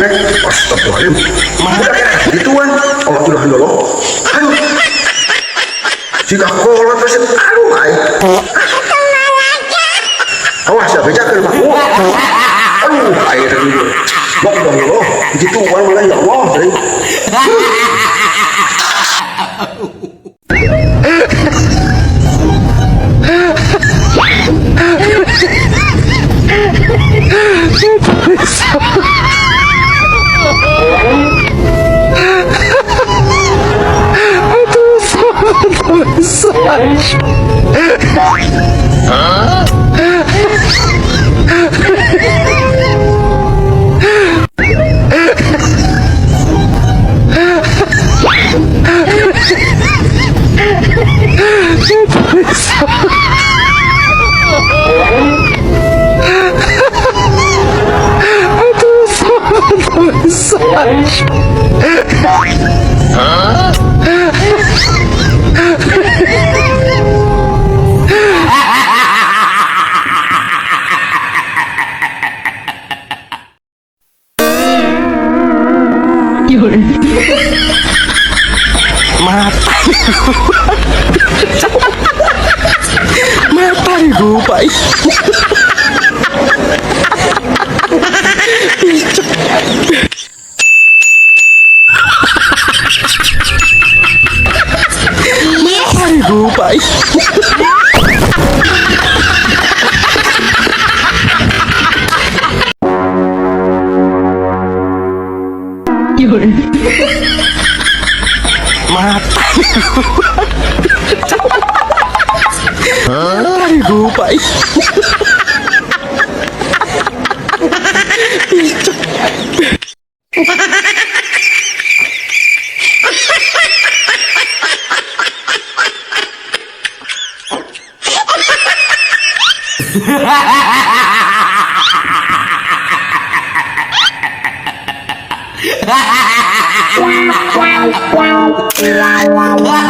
mana? Astagfirullahaladzim. Mana gituan? Oh, udah dulu. Aduh. Jika kolot terus aduh, ay. Awas ya, becak ke rumahku. Aduh, air dulu. Bok dong dulu. Gituan malah ya Allah. Mata ibu Pak. Mata ibu Pak. Mata ibu Pak. Wow.